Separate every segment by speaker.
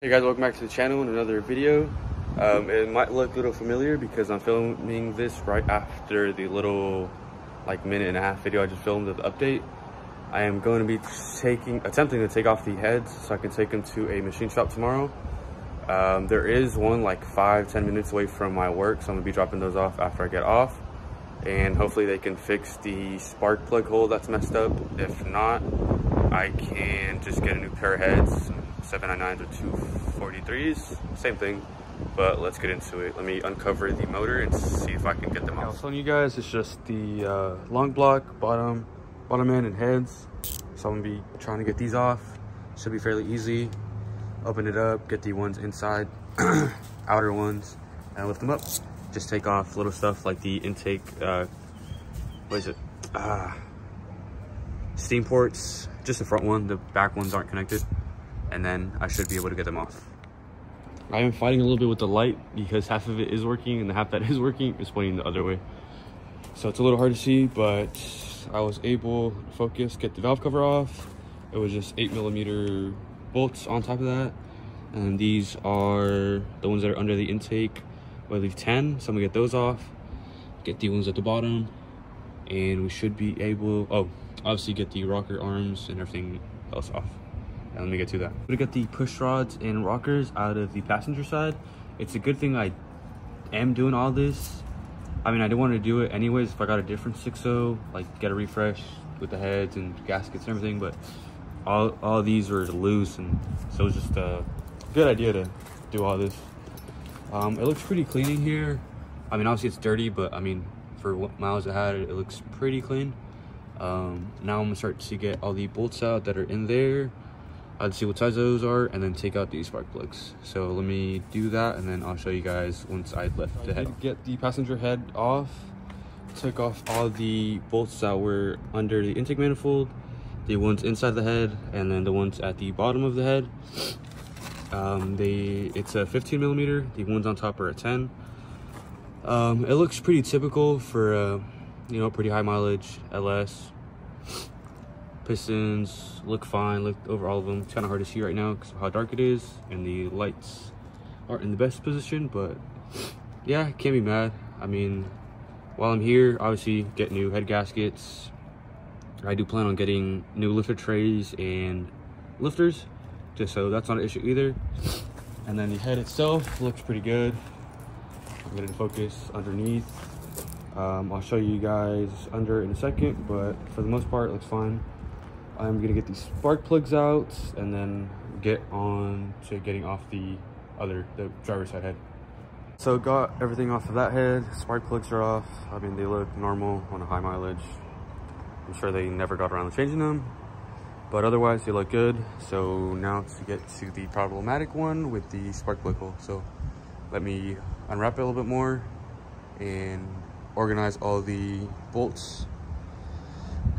Speaker 1: Hey guys, welcome back to the channel in another video. It might look a little familiar because I'm filming this right after the little minute and a half video I just filmed of the update. I am going to be attempting to take off the heads so I can take them to a machine shop tomorrow. There is one 5-10 minutes away from my work, so I'm gonna be dropping those off after I get off, and hopefully they can fix the spark plug hole that's messed up. If not, I can just get a new pair of heads. 799s or 243s, same thing, but let's get into it. Let me uncover the motor and see if I can get them off. I was telling you guys, it's just the long block, bottom end, and heads. So I'm gonna be trying to get these off. Should be fairly easy. Open it up, get the ones inside, outer ones, and lift them up. Just take off little stuff like the intake, what is it? Steam ports, just the front one. The back ones aren't connected. And then I should be able to get them off. I am fighting a little bit with the light because half of it is working and the half that is working is pointing the other way. So it's a little hard to see, but I was able to focus, get the valve cover off. It was just 8mm bolts on top of that. And these are the ones that are under the intake. I leave 10, so I'm gonna get those off. Get the ones at the bottom. And we should be able, obviously get the rocker arms and everything else off. And let me get to that. I'm gonna get the push rods and rockers out of the passenger side. It's a good thing I am doing all this. I mean, I didn't want to do it anyways if I got a different 6.0, get a refresh with the heads and gaskets and everything, but all these were loose, and so it was just a good idea to do all this. It looks pretty clean in here. I mean, obviously it's dirty, but I mean, for what miles it had, it looks pretty clean. Now I'm gonna start to get all the bolts out that are in there. I'll see what size those are, and then take out these spark plugs. So let me do that, and then I'll show you guys once I lift the head. Get the passenger head off. Took off all the bolts that were under the intake manifold, the ones inside the head, and then the ones at the bottom of the head. It's a 15mm. The ones on top are a 10. It looks pretty typical for pretty high mileage LS. Pistons look fine, look over all of them. It's kind of hard to see right now because of how dark it is, and the lights aren't in the best position, but yeah, can't be mad. I mean, while I'm here, obviously get new head gaskets. I do plan on getting new lifter trays and lifters, just so that's not an issue either. And then the head itself looks pretty good. I'm gonna focus underneath. I'll show you guys under in a second, but for the most part, it looks fine. I'm gonna get these spark plugs out and then get on to getting off the driver's side head. So got everything off of that head. Spark plugs are off. I mean, they look normal on a high mileage. I'm sure they never got around to changing them, but otherwise they look good. So now to get to the problematic one with the spark plug hole. So let me unwrap it a little bit more and organize all the bolts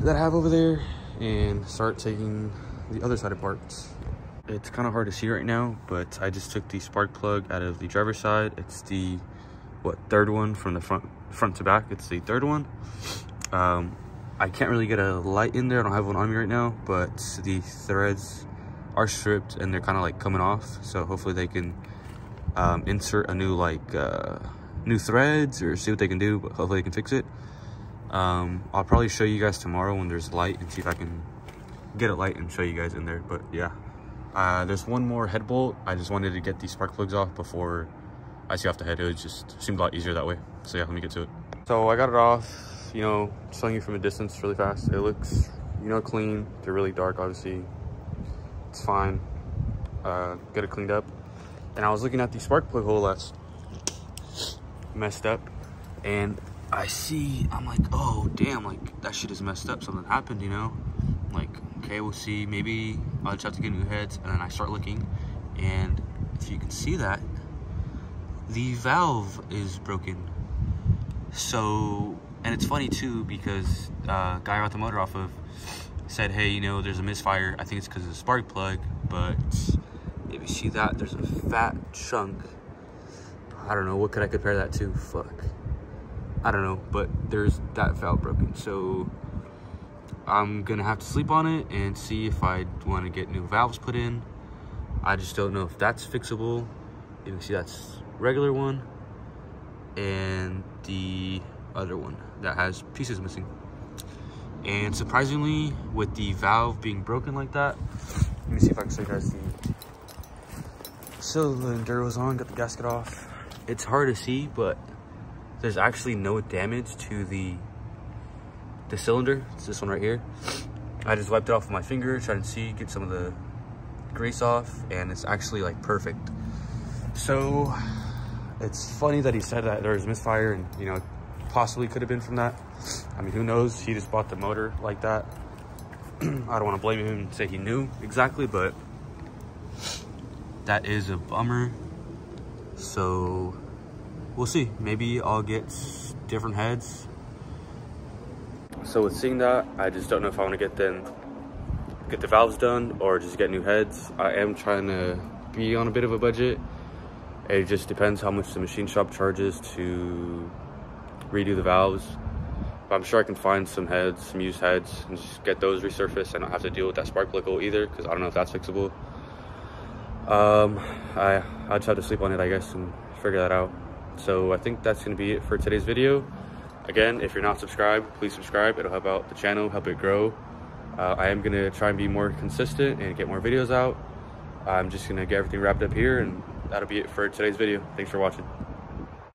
Speaker 1: that I have over there and start taking the other side apart. It's kind of hard to see right now, but I just took the spark plug out of the driver's side. It's the third one from the front to back. It's the third one. I can't really get a light in there. I don't have one on me right now, but the threads are stripped and they're kind of coming off, so hopefully they can insert a new new threads or see what they can do, but hopefully they can fix it. I'll probably show you guys tomorrow when there's light and see if I can get a light and show you guys in there. But yeah, there's one more head bolt. I just wanted to get these spark plugs off before I see off the head. It just seemed a lot easier that way. So yeah, let me get to it. So I got it off, showing you from a distance really fast. It looks, clean. They're really dark, obviously. It's fine. Get it cleaned up. And I was looking at the spark plug hole that's messed up, and I'm like, oh damn, that shit is messed up. Something happened, okay, we'll see. Maybe I'll just have to get new heads. And then I start looking, and if you can see that, the valve is broken. So, and it's funny too, because guy I got the motor off of said, hey, there's a misfire. I think it's because of the spark plug, but if you see that, there's a fat chunk. I don't know, what could I compare that to? Fuck, I don't know, but there's that valve broken. So I'm gonna have to sleep on it and see if I want to get new valves put in. I just don't know if that's fixable. You can see that's regular one, and the other one that has pieces missing. And surprisingly, with the valve being broken like that, let me see if I can show you guys the cylinder was on, got the gasket off. It's hard to see, but there's actually no damage to the cylinder. It's this one right here. I just wiped it off with my finger, trying to see, get some of the grease off, and it's actually like perfect. So it's funny that he said that there was misfire, and you know, possibly could have been from that. I mean, who knows? He just bought the motor like that. I don't want to blame him and say he knew exactly, but that is a bummer. So we'll see. Maybe I'll get different heads. So with seeing that, I just don't know if I want to get the valves done or just get new heads. I am trying to be on a bit of a budget. It just depends how much the machine shop charges to redo the valves. But I'm sure I can find some heads, some used heads, and just get those resurfaced. I don't have to deal with that spark plug hole either, because I don't know if that's fixable. I just have to sleep on it, I guess, and figure that out. So I think that's going to be it for today's video. Again, if you're not subscribed, please subscribe. It'll help out the channel, help it grow. I am going to try and be more consistent and get more videos out. I'm just going to get everything wrapped up here, and that'll be it for today's video. Thanks for watching.